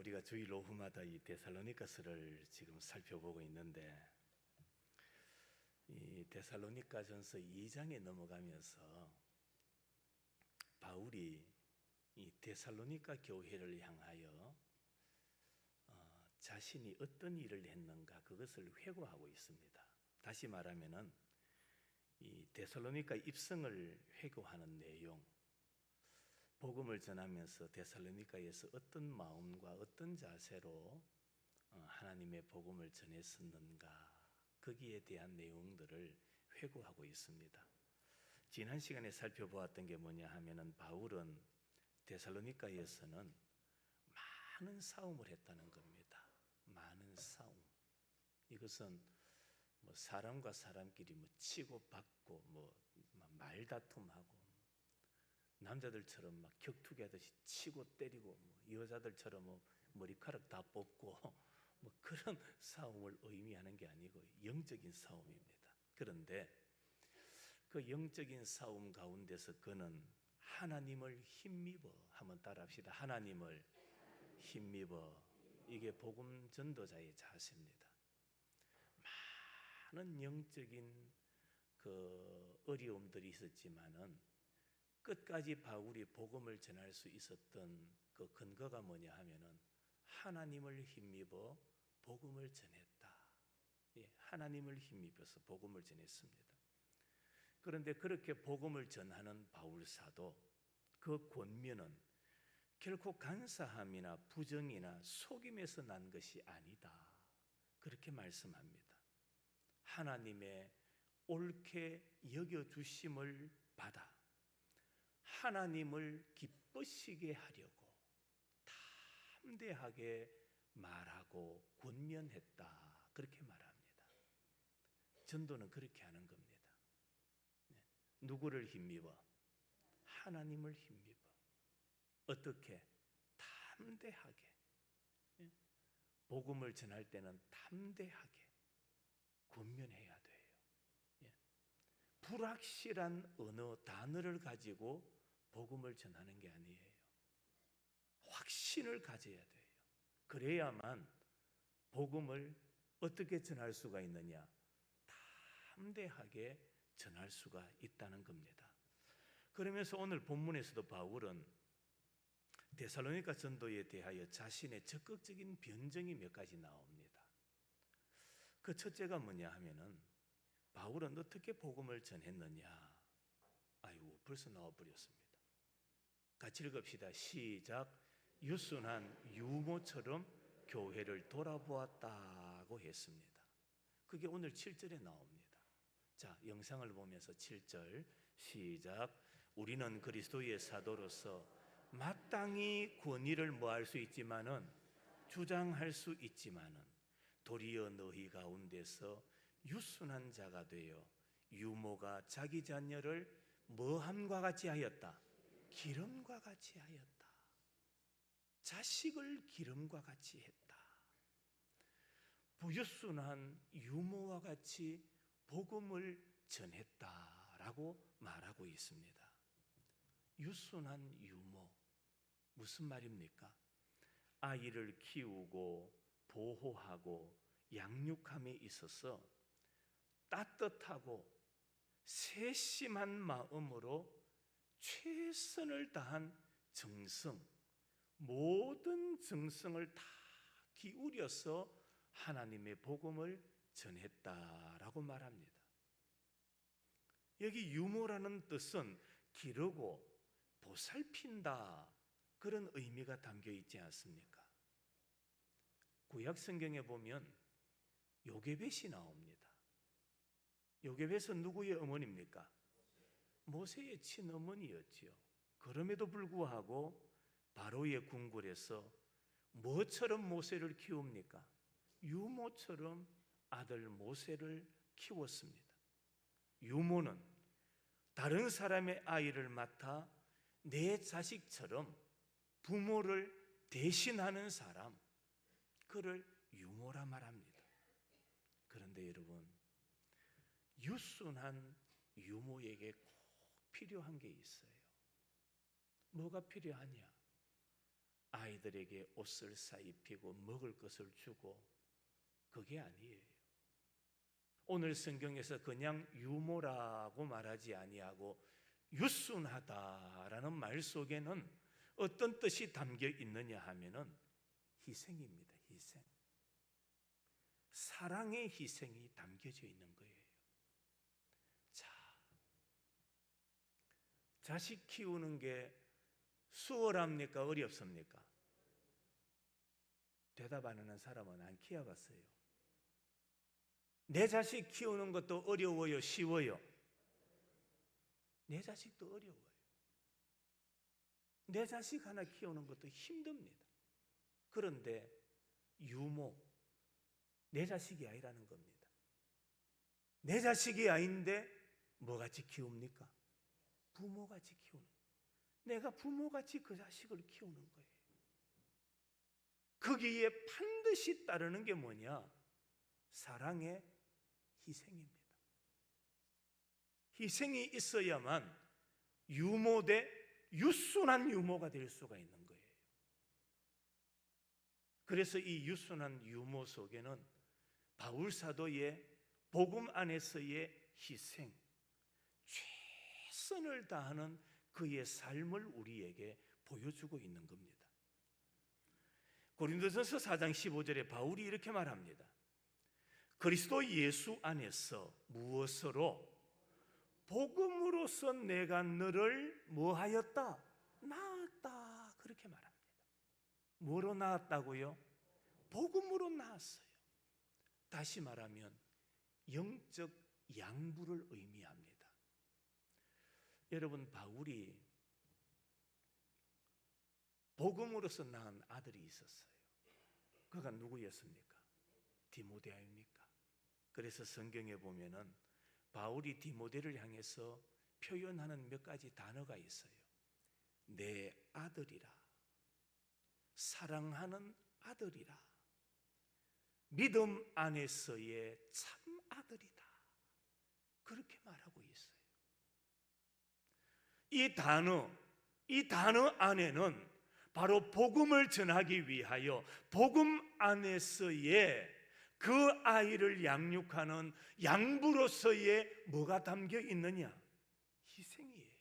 우리가 주일 오후마다 이 데살로니가서를 지금 살펴보고 있는데, 이 데살로니가전서 2장에 넘어가면서 바울이 이 데살로니가 교회를 향하여 자신이 어떤 일을 했는가 그것을 회고하고 있습니다. 다시 말하면은 이 데살로니가 입성을 회고하는 내용, 복음을 전하면서 데살로니가에서 어떤 마음과 어떤 자세로 하나님의 복음을 전했었는가, 거기에 대한 내용들을 회고하고 있습니다. 지난 시간에 살펴보았던 게 뭐냐 하면은 바울은 데살로니가에서는 많은 싸움을 했다는 겁니다. 많은 싸움. 이것은 뭐 사람과 사람끼리 뭐 치고 받고 뭐 말다툼하고, 남자들처럼 막 격투기 하듯이 치고 때리고, 뭐 여자들처럼 뭐 머리카락 다 뽑고 뭐 그런 싸움을 의미하는 게 아니고 영적인 싸움입니다. 그런데 그 영적인 싸움 가운데서 그는 하나님을 힘입어, 한번 따라합시다. 하나님을 힘입어. 이게 복음 전도자의 자세입니다. 많은 영적인 그 어려움들이 있었지만은 끝까지 바울이 복음을 전할 수 있었던 그 근거가 뭐냐 하면은 하나님을 힘입어 복음을 전했다. 하나님을 힘입어서 복음을 전했습니다. 그런데 그렇게 복음을 전하는 바울 사도, 그 권면은 결코 간사함이나 부정이나 속임에서 난 것이 아니다, 그렇게 말씀합니다. 하나님의 옳게 여겨주심을 받아 하나님을 기쁘시게 하려고 담대하게 말하고 권면했다, 그렇게 말합니다. 전도는 그렇게 하는 겁니다. 누구를 힘입어? 하나님을 힘입어. 어떻게? 담대하게. 복음을 전할 때는 담대하게 권면해야 돼요. 불확실한 언어, 단어를 가지고 복음을 전하는 게 아니에요. 확신을 가져야 돼요. 그래야만 복음을 어떻게 전할 수가 있느냐? 담대하게 전할 수가 있다는 겁니다. 그러면서 오늘 본문에서도 바울은 데살로니가 전도에 대하여 자신의 적극적인 변증이 몇 가지 나옵니다. 그 첫째가 뭐냐 하면은 바울은 어떻게 복음을 전했느냐? 아이고, 벌써 나와버렸습니다. 같이 읽읍시다. 시작. 유순한 유모처럼 교회를 돌아보았다고 했습니다. 그게 오늘 7절에 나옵니다. 자, 영상을 보면서 7절 시작. 우리는 그리스도의 사도로서 마땅히 권위를 뭐할 수 있지만은, 주장할 수 있지만은, 도리어 너희 가운데서 유순한 자가 되어 유모가 자기 자녀를 뭐함과 같이 하였다? 기름과 같이 하였다. 자식을 기름과 같이 했다. 부유순한 유모와 같이 복음을 전했다라고 말하고 있습니다. 유순한 유모, 무슨 말입니까? 아이를 키우고 보호하고 양육함에 있어서 따뜻하고 세심한 마음으로 최선을 다한 정성, 모든 정성을 다 기울여서 하나님의 복음을 전했다라고 말합니다. 여기 유모라는 뜻은 기르고 보살핀다, 그런 의미가 담겨 있지 않습니까? 구약 성경에 보면 요게벳이 나옵니다. 요게벳은 누구의 어머니입니까? 모세의 친어머니였지요. 그럼에도 불구하고 바로의 궁궐에서 뭐처럼 모세를 키웁니까? 유모처럼 아들 모세를 키웠습니다. 유모는 다른 사람의 아이를 맡아 내 자식처럼 부모를 대신하는 사람, 그를 유모라 말합니다. 그런데 여러분, 유순한 유모에게 꼭 필요한 게 있어요. 뭐가 필요하냐? 아이들에게 옷을 사입히고 먹을 것을 주고, 그게 아니에요. 오늘 성경에서 그냥 유모라고 말하지 아니하고 유순하다라는 말 속에는 어떤 뜻이 담겨 있느냐 하면은 희생입니다. 희생. 사랑의 희생이 담겨져 있는 거예요. 자, 자식 키우는 게 수월합니까? 어렵습니까? 대답 안 하는 사람은 안 키워봤어요. 내 자식 키우는 것도 어려워요? 쉬워요? 내 자식도 어려워요. 내 자식 하나 키우는 것도 힘듭니다. 그런데 유모, 내 자식이 아니라는 겁니다. 내 자식이 아닌데 뭐같이 키웁니까? 부모같이 키우는 거예요. 내가 부모같이 그 자식을 키우는 거예요. 거기에 반드시 따르는 게 뭐냐? 사랑의 희생입니다. 희생이 있어야만 유모 대 유순한 유모가 될 수가 있는 거예요. 그래서 이 유순한 유모 속에는 바울 사도의 복음 안에서의 희생, 최선을 다하는 그의 삶을 우리에게 보여주고 있는 겁니다. 고린도전서 4장 15절에 바울이 이렇게 말합니다. 그리스도 예수 안에서 무엇으로? 복음으로서 내가 너를 뭐하였다? 낳았다. 그렇게 말합니다. 뭐로 낳았다고요? 복음으로 낳았어요. 다시 말하면 영적 양부를 의미합니다. 여러분, 바울이 복음으로서 낳은 아들이 있었어요. 그가 누구였습니까? 디모데아입니까? 그래서 성경에 보면은 바울이 디모데를 향해서 표현하는 몇 가지 단어가 있어요. 내 아들이라, 사랑하는 아들이라, 믿음 안에서의 참 아들이다. 그렇게 말하고 있어요. 이 단어 안에는 바로 복음을 전하기 위하여 복음 안에서의 그 아이를 양육하는 양부로서의 뭐가 담겨 있느냐? 희생이에요.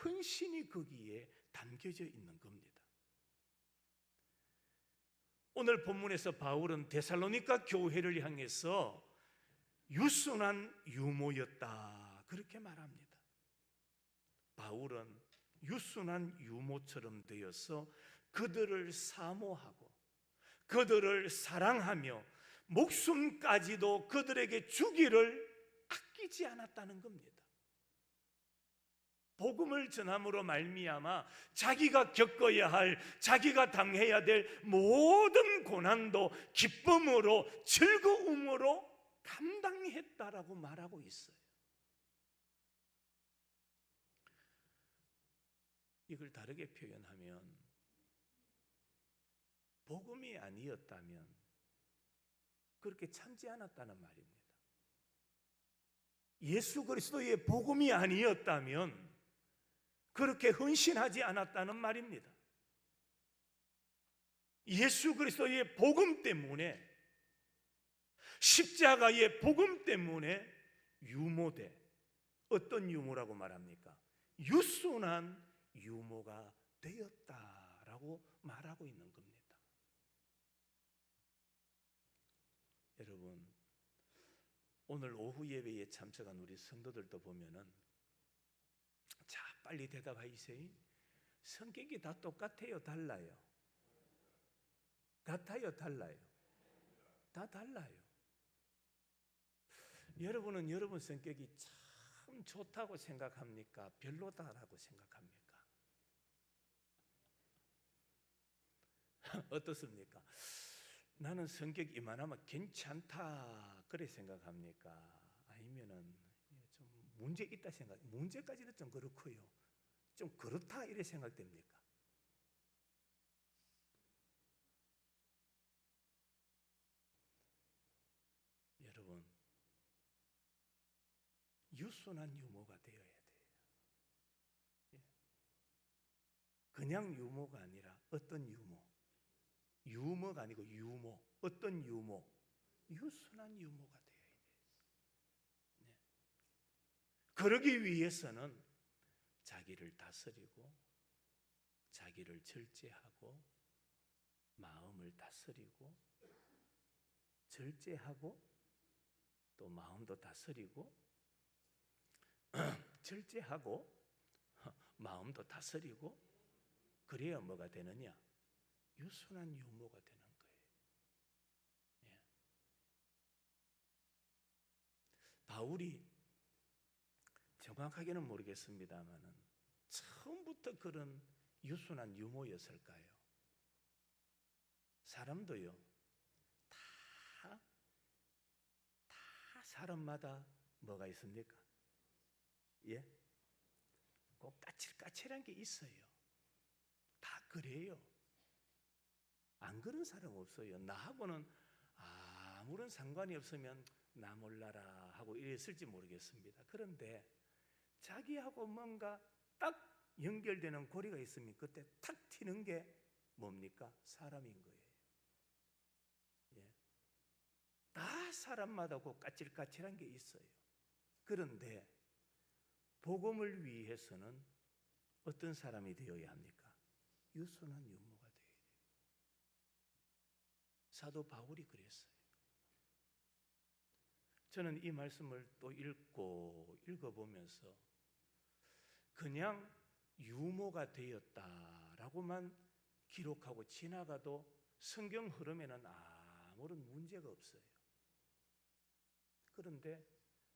헌신이 거기에 담겨져 있는 겁니다. 오늘 본문에서 바울은 데살로니가 교회를 향해서 유순한 유모였다, 그렇게 말합니다. 바울은 유순한 유모처럼 되어서 그들을 사모하고 그들을 사랑하며 목숨까지도 그들에게 주기를 아끼지 않았다는 겁니다. 복음을 전함으로 말미암아 자기가 겪어야 할, 자기가 당해야 될 모든 고난도 기쁨으로, 즐거움으로 감당했다라고 말하고 있어요. 이걸 다르게 표현하면 복음이 아니었다면 그렇게 참지 않았다는 말입니다. 예수 그리스도의 복음이 아니었다면 그렇게 헌신하지 않았다는 말입니다. 예수 그리스도의 복음 때문에, 십자가의 복음 때문에 유모돼. 어떤 유모라고 말합니까? 유순한 유모가 되었다라고 말하고 있는 겁니다. 여러분, 오늘 오후 예배에 참석한 우리 성도들도 보면은, 자, 빨리 대답하세요. 성격이 다 똑같아요, 달라요? 같아요, 달라요? 다 달라요. 여러분은 여러분 성격이 참 좋다고 생각합니까? 별로다라고 생각합니까? 어떻습니까? 나는 성격 이만하면 괜찮다 그래 생각합니까? 아니면은 좀 문제 있다 생각, 문제까지는 좀 그렇고요, 좀 그렇다 이래 생각됩니까? 여러분, 유순한 유모가 되어야 돼요. 그냥 유모가 아니라 어떤 유모, 유머가 아니고 유모, 어떤 유모, 유순한 유모가 되어야 돼요. 네. 그러기 위해서는 자기를 다스리고 자기를 절제하고 마음을 다스리고 절제하고 또 마음도 다스리고 절제하고 마음도 다스리고 그래야 뭐가 되느냐? 유순한 유모가 되는 거예요. 예. 바울이 정확하게는 모르겠습니다만은 처음부터 그런 유순한 유모였을까요? 사람도요, 다 사람마다 뭐가 있습니까? 예? 꼭 까칠까칠한 게 있어요. 다 그래요. 안 그런 사람 없어요. 나하고는 아무런 상관이 없으면 나 몰라라 하고 이랬을지 모르겠습니다. 그런데 자기하고 뭔가 딱 연결되는 고리가 있으면 그때 탁 튀는 게 뭡니까? 사람인 거예요. 예. 다 사람마다 그 까칠까칠한 게 있어요. 그런데 복음을 위해서는 어떤 사람이 되어야 합니까? 유순한 유모가 되어야 돼요. 사도 바울이 그랬어요. 저는 이 말씀을 또 읽어보면서 그냥 유모가 되었다라고만 기록하고 지나가도 성경 흐름에는 아무런 문제가 없어요. 그런데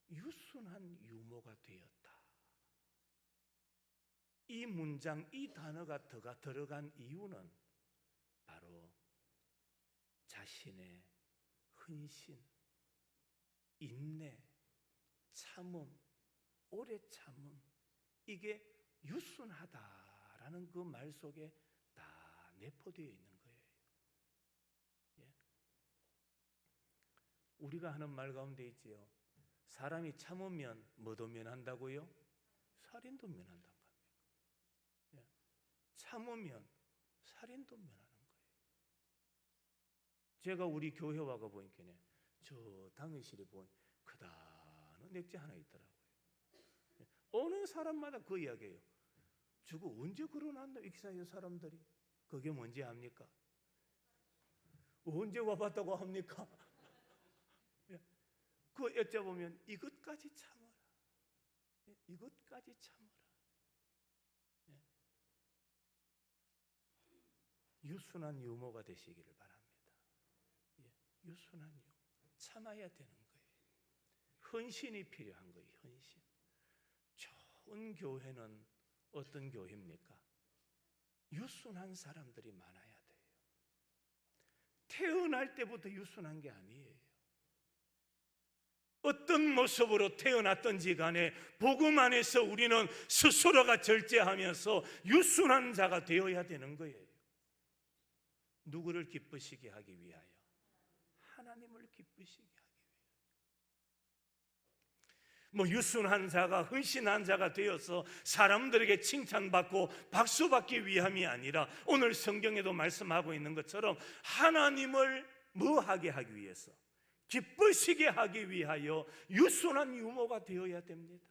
유순한 유모가 되었다. 이 문장, 이 단어가 들어간 이유는 바로 자신의 헌신, 인내, 참음, 오래 참음, 이게 유순하다라는 그 말 속에 다 내포되어 있는 거예요. 예. 우리가 하는 말 가운데 있지요. 사람이 참으면 뭐도 면한다고요? 살인도 면한다는 겁니다. 예. 참으면 살인도 면하는 거예요. 제가 우리 교회 와가 보니까 저 당회실에 보니 크다는 액자 하나 있더라고요. 예. 어느 사람마다 그 이야기예요. 저거 언제 걸어놨나 이 기사의 사람들이. 그게 뭔지 압니까? 언제 와봤다고 합니까? 그 여쭤보면 이것까지 참아라. 이것까지 참아라. 유순한 유모가 되시기를 바랍니다. 유순한 유모. 참아야 되는 거예요. 헌신이 필요한 거예요. 헌신. 좋은 교회는 어떤 교회입니까? 유순한 사람들이 많아야 돼요. 태어날 때부터 유순한 게 아니에요. 어떤 모습으로 태어났든지 간에 복음 안에서 우리는 스스로가 절제하면서 유순한 자가 되어야 되는 거예요. 누구를 기쁘시게 하기 위하여? 하나님을 기쁘시게 하기 위하여. 유순한 자가, 헌신한 자가 되어서 사람들에게 칭찬받고 박수받기 위함이 아니라 오늘 성경에도 말씀하고 있는 것처럼 하나님을 뭐하게 하기 위해서? 기쁘시게 하기 위하여 유순한 유모가 되어야 됩니다.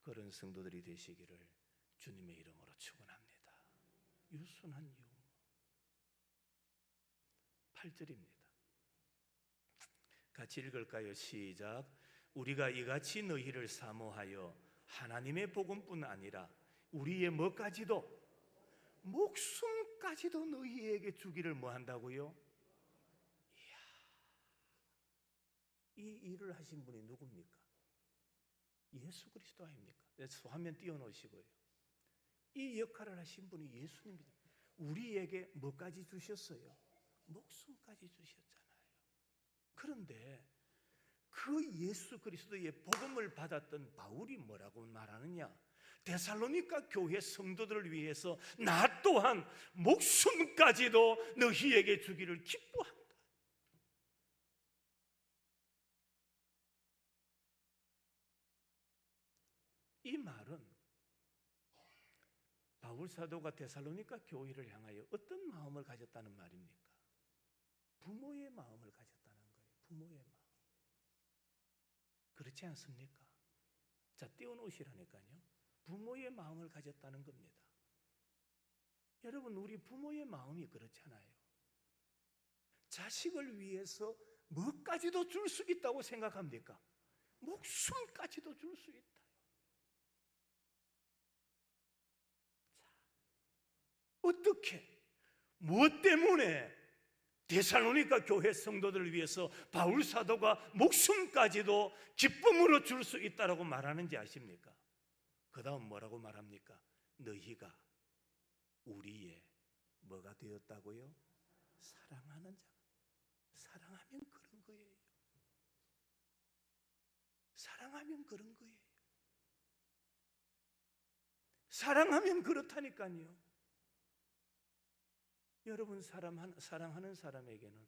그런 성도들이 되시기를 주님의 이름으로 축원합니다. 유순한 유모. 8절입니다. 같이 읽을까요? 시작. 우리가 이같이 너희를 사모하여 하나님의 복음뿐 아니라 우리의 뭐까지도, 목숨까지도 너희에게 주기를 뭐한다고요? 이야, 이 일을 하신 분이 누굽니까? 예수 그리스도 아닙니까? 화면 띄워놓으시고요. 이 역할을 하신 분이 예수님입니다. 우리에게 뭐까지 주셨어요? 목숨까지 주셨잖아요. 그런데 그 예수 그리스도의 복음을 받았던 바울이 뭐라고 말하느냐? 데살로니가 교회 성도들을 위해서 나 또한 목숨까지도 너희에게 주기를 기뻐한다. 이 말은 바울 사도가 데살로니가 교회를 향하여 어떤 마음을 가졌다는 말입니까? 부모의 마음을 가졌다는 거예요. 부모의 마음. 그렇지 않습니까? 자, 띄워놓으시라니까요. 부모의 마음을 가졌다는 겁니다. 여러분, 우리 부모의 마음이 그렇잖아요. 자식을 위해서 뭐까지도 줄 수 있다고 생각합니까? 목숨까지도 줄 수 있다. 자, 어떻게, 무엇 때문에 데살로니가 교회 성도들을 위해서 바울 사도가 목숨까지도 기쁨으로 줄 수 있다라고 말하는지 아십니까? 그 다음 뭐라고 말합니까? 너희가 우리의 뭐가 되었다고요? 사랑하는 자. 사랑하면 그런 거예요. 사랑하면 그런 거예요. 사랑하면 그렇다니까요. 여러분, 사랑하는 사람에게는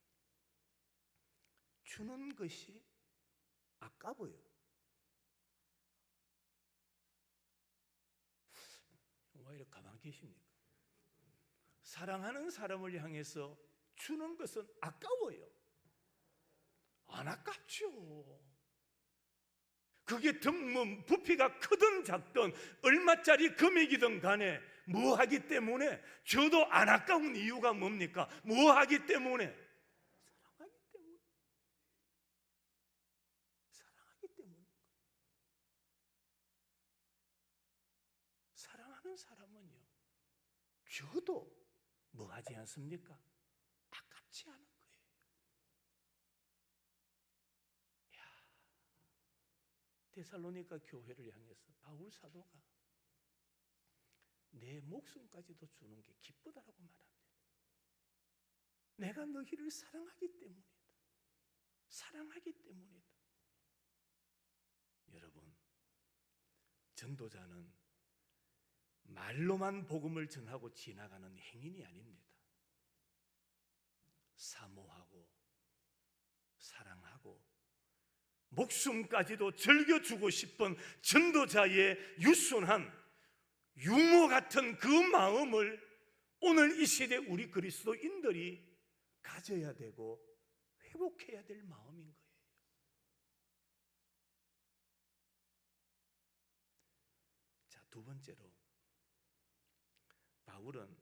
주는 것이 아까워요. 왜 이렇게 가만히 계십니까? 사랑하는 사람을 향해서 주는 것은 아까워요. 안 아깝죠. 그게 뭐 부피가 크든 작든 얼마짜리 금액이든 간에 뭐 하기 때문에 저도 안 아까운 이유가 뭡니까? 뭐 하기 때문에? 사랑하기 때문에. 사랑하기 때문인 거예요. 사랑하는 사람은요, 저도 뭐 하지 않습니까? 아깝지 않은 거예요. 데살로니가 교회를 향해서 바울 사도가 내 목숨까지도 주는 게 기쁘다라고 말합니다. 내가 너희를 사랑하기 때문이다. 사랑하기 때문이다. 여러분, 전도자는 말로만 복음을 전하고 지나가는 행인이 아닙니다. 사모하고 사랑하고 목숨까지도 즐겨주고 싶은 전도자의 유순한 유모 같은 그 마음을 오늘 이 시대 우리 그리스도인들이 가져야 되고 회복해야 될 마음인 거예요. 자, 두 번째로 바울은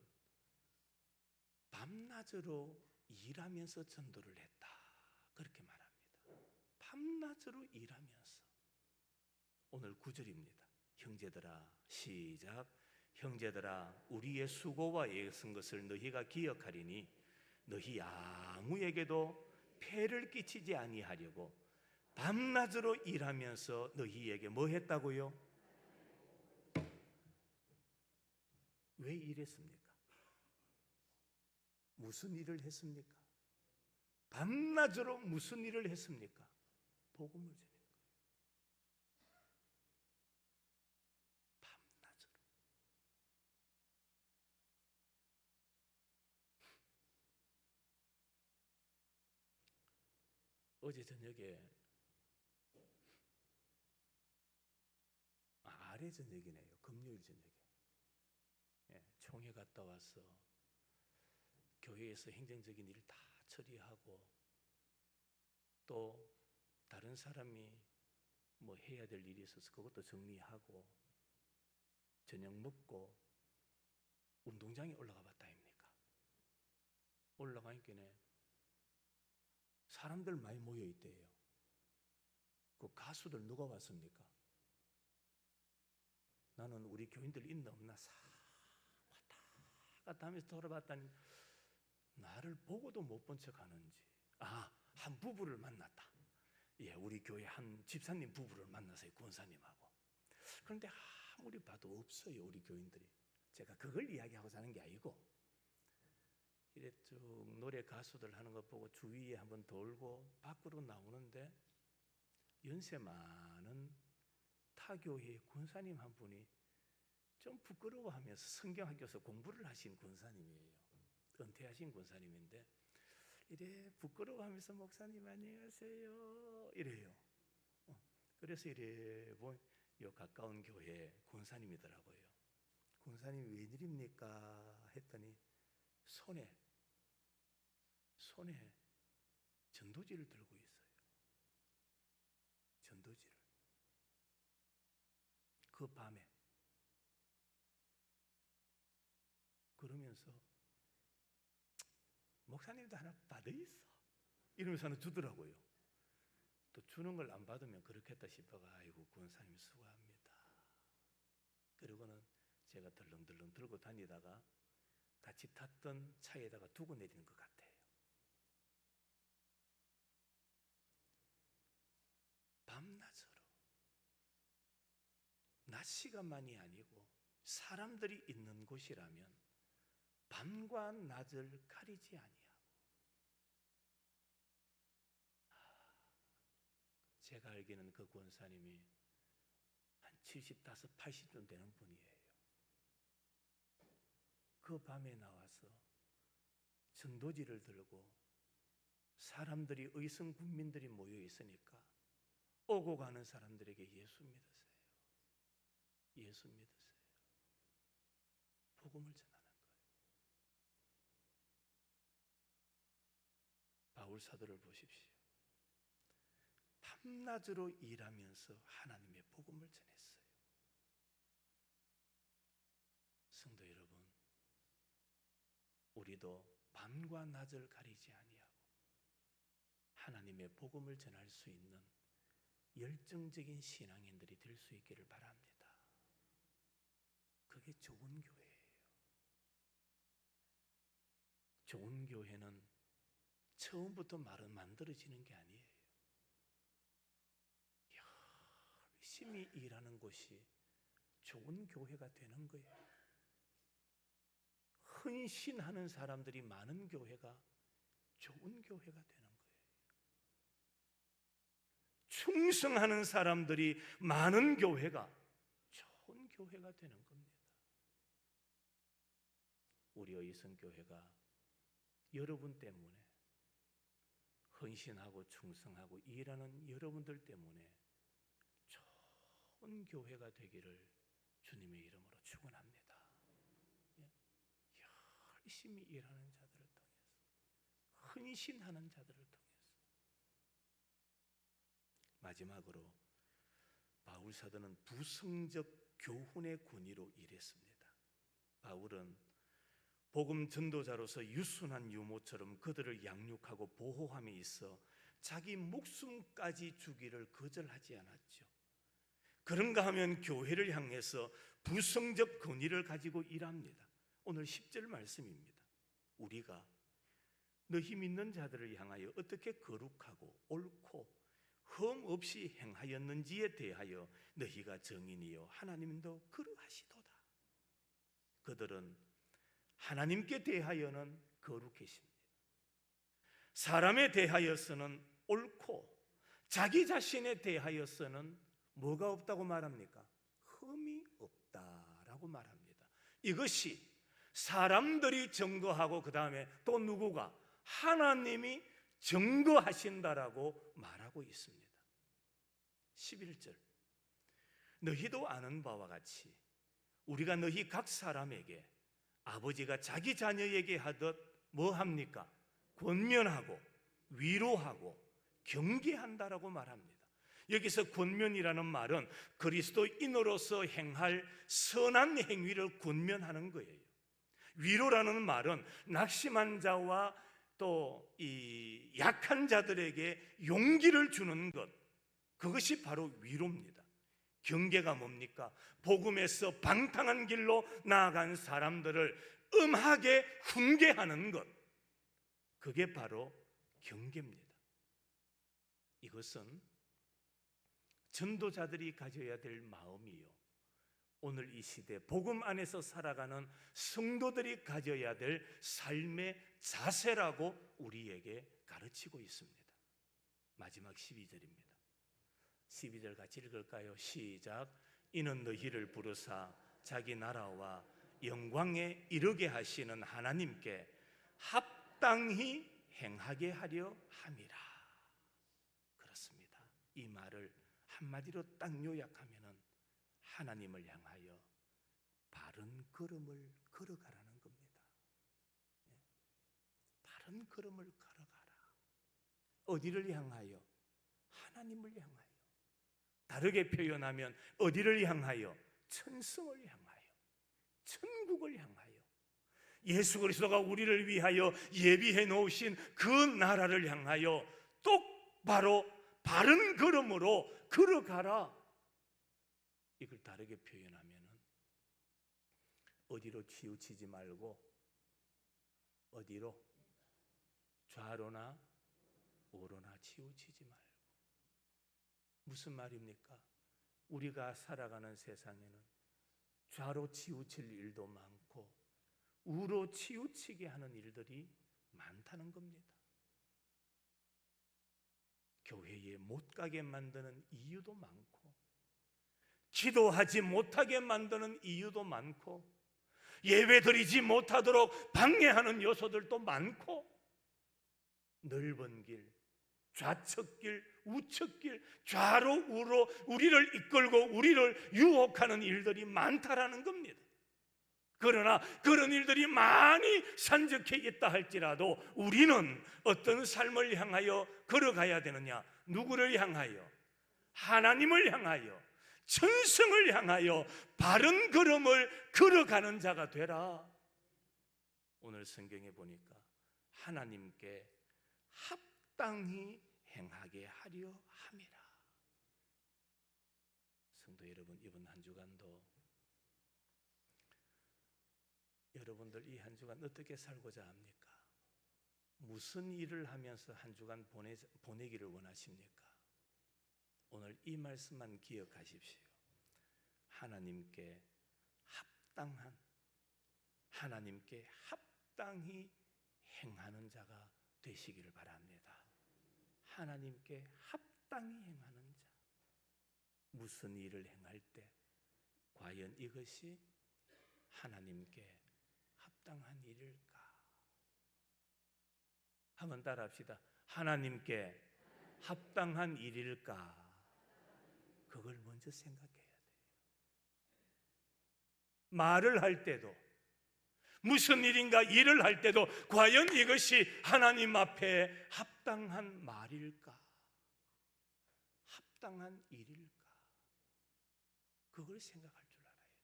밤낮으로 일하면서 전도를 했다, 그렇게 말합니다. 밤낮으로 일하면서. 오늘 9절입니다. 형제들아, 시작. 형제들아, 우리의 수고와 애쓴 것을 너희가 기억하리니 너희 아무에게도 폐를 끼치지 아니하려고 밤낮으로 일하면서 너희에게 뭐 했다고요? 왜 일했습니까? 무슨 일을 했습니까? 밤낮으로 무슨 일을 했습니까? 복음을 전하는 거예요. 밤낮으로. 어제 저녁에 아래 저녁이네요. 금요일 저녁에 총회 갔다 와서 교회에서 행정적인 일 다 처리하고 또 다른 사람이 뭐 해야 될 일이 있어서 그것도 정리하고 저녁 먹고 운동장에 올라가 봤다 아닙니까? 올라가니까 사람들 많이 모여 있대요. 그 가수들 누가 왔습니까? 나는 우리 교인들 있나 없나 싹 왔다 갔다 하면서 돌아봤더니 나를 보고도 못 본 척 하는지, 한 부부를 만났다. 예, 우리 교회 한 집사님 부부를 만나서요, 권사님하고. 그런데 아무리 봐도 없어요, 우리 교인들이. 제가 그걸 이야기하고자 하는 게 아니고, 이래 쭉 노래 가수들 하는 거 보고 주위에 한번 돌고 밖으로 나오는데 연세 많은 타교회의 권사님 한 분이 좀 부끄러워하면서 성경학교에서 공부를 하신 권사님이에요. 은퇴하신 권사님인데 이래 부끄러워하면서 목사님 안녕하세요 이래요. 그래서 이래 요 가까운 교회 권사님이더라고요. 권사님 웬일입니까? 했더니 손에 전도지를 들고 있어요. 전도지를. 그 밤에. 그러면서 목사님도 하나 받아 있어 이러면서 하나 주더라고요. 또 주는 걸 안 받으면 그렇겠다 싶어가 아이고 권사님 수고합니다. 그리고는 제가 덜렁덜렁 들고 다니다가 같이 탔던 차에다가 두고 내리는 것 같아요. 밤낮으로 낮 시간만이 아니고 사람들이 있는 곳이라면 밤과 낮을 가리지 아니하고, 제가 알기는 그 권사님이 한 75, 80쯤 되는 분이에요. 그 밤에 나와서 전도지를 들고 사람들이 의성 군민들이 모여 있으니까 오고 가는 사람들에게 예수 믿으세요. 예수 믿으세요. 복음을 전하는 거예요. 바울 사도를 보십시오. 밤낮으로 일하면서 하나님의 복음을 전했어요. 성도 여러분, 우리도 밤과 낮을 가리지 아니하고 하나님의 복음을 전할 수 있는 열정적인 신앙인들이 될 수 있기를 바랍니다. 그게 좋은 교회예요. 좋은 교회는 처음부터 말은 만들어지는 게 아니에요. 열심히 일하는 곳이 좋은 교회가 되는 거예요. 헌신하는 사람들이 많은 교회가 좋은 교회가 되는 거예요. 충성하는 사람들이 많은 교회가 좋은 교회가 되는 겁니다. 우리 의성교회가 여러분 때문에, 헌신하고 충성하고 일하는 여러분들 때문에 좋은 교회가 되기를 주님의 이름으로 축원합니다. 열심히 일하는 자들을 통해서, 헌신하는 자들을 통해서. 마지막으로 바울 사도는 부성적 교훈의 권위로 일했습니다. 바울은 복음 전도자로서 유순한 유모처럼 그들을 양육하고 보호함에 있어 자기 목숨까지 주기를 거절하지 않았죠. 그런가 하면 교회를 향해서 부성적 권위를 가지고 일합니다. 오늘 10절 말씀입니다. 우리가 너희 믿는 자들을 향하여 어떻게 거룩하고 옳고 흠 없이 행하였는지에 대하여 너희가 증인이요 하나님도 그러하시도다. 그들은 하나님께 대하여는 거룩해십니다. 사람에 대하여서는 옳고 자기 자신에 대하여서는 뭐가 없다고 말합니까? 흠이 없다라고 말합니다. 이것이 사람들이 증거하고 그 다음에 또 누구가? 하나님이 증거하신다라고 말하고 있습니다. 11절 너희도 아는 바와 같이 우리가 너희 각 사람에게 아버지가 자기 자녀에게 하듯 뭐 합니까? 권면하고 위로하고 경계한다라고 말합니다. 여기서 권면이라는 말은 그리스도인으로서 행할 선한 행위를 권면하는 거예요. 위로라는 말은 낙심한 자와 또 이 약한 자들에게 용기를 주는 것, 그것이 바로 위로입니다. 경계가 뭡니까? 복음에서 방탕한 길로 나아간 사람들을 음하게 훈계하는 것, 그게 바로 경계입니다. 이것은 전도자들이 가져야 될 마음이요, 오늘 이 시대 복음 안에서 살아가는 성도들이 가져야 될 삶의 자세라고 우리에게 가르치고 있습니다. 마지막 12절입니다. 12절 같이 읽을까요? 시작. 이는 너희를 부르사 자기 나라와 영광에 이르게 하시는 하나님께 합당히 행하게 하려 함이라. 그렇습니다. 이 말을 한마디로 딱 요약하면은 하나님을 향하여 바른 걸음을 걸어가라는 겁니다. 바른 걸음을 걸어가라. 어디를 향하여? 하나님을 향하여. 다르게 표현하면 어디를 향하여? 천성을 향하여, 천국을 향하여, 예수 그리스도가 우리를 위하여 예비해 놓으신 그 나라를 향하여 똑바로 바른 걸음으로 걸어가라. 이걸 다르게 표현하면 어디로 치우치지 말고 어디로? 좌로나 우로나 치우치지 말고. 무슨 말입니까? 우리가 살아가는 세상에는 좌로 치우칠 일도 많고 우로 치우치게 하는 일들이 많다는 겁니다. 교회에 못 가게 만드는 이유도 많고, 기도하지 못하게 만드는 이유도 많고, 예배드리지 못하도록 방해하는 요소들도 많고, 넓은 길, 좌측길, 우측길, 좌로 우로 우리를 이끌고 우리를 유혹하는 일들이 많다라는 겁니다. 그러나 그런 일들이 많이 산적해 있다 할지라도 우리는 어떤 삶을 향하여 걸어가야 되느냐? 누구를 향하여? 하나님을 향하여, 천성을 향하여 바른 걸음을 걸어가는 자가 되라. 오늘 성경에 보니까 하나님께 합당히 행하게 하려 함이라. 성도 여러분, 이번 한 주간도 여러분들 이 한 주간 어떻게 살고자 합니까? 무슨 일을 하면서 한 주간 보내기를 원하십니까? 오늘 이 말씀만 기억하십시오. 하나님께 합당한, 하나님께 합당히 행하는 자가 되시기를 바랍니다. 하나님께 합당히 행하는 자. 무슨 일을 행할 때 과연 이것이 하나님께 합당한 일일까? 한번 따라합시다. 하나님께 합당한 일일까? 그걸 먼저 생각해야 돼요. 말을 할 때도, 무슨 일인가 일을 할 때도 과연 이것이 하나님 앞에 합당한 말일까? 합당한 일일까? 그걸 생각할 줄 알아야 돼요.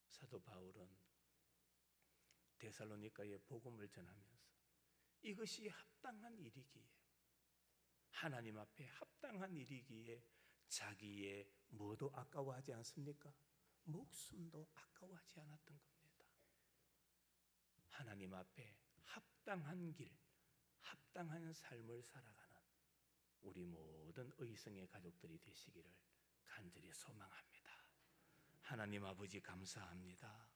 사도 바울은 데살로니가에 복음을 전하면서 이것이 합당한 일이기에, 하나님 앞에 합당한 일이기에 자기의 뭐도 아까워하지 않습니까? 목숨도 아까워하지 않았던 겁니다. 하나님 앞에 합당한 길, 합당한 삶을 살아가는 우리 모든 의성의 가족들이 되시기를 간절히 소망합니다. 하나님 아버지 감사합니다.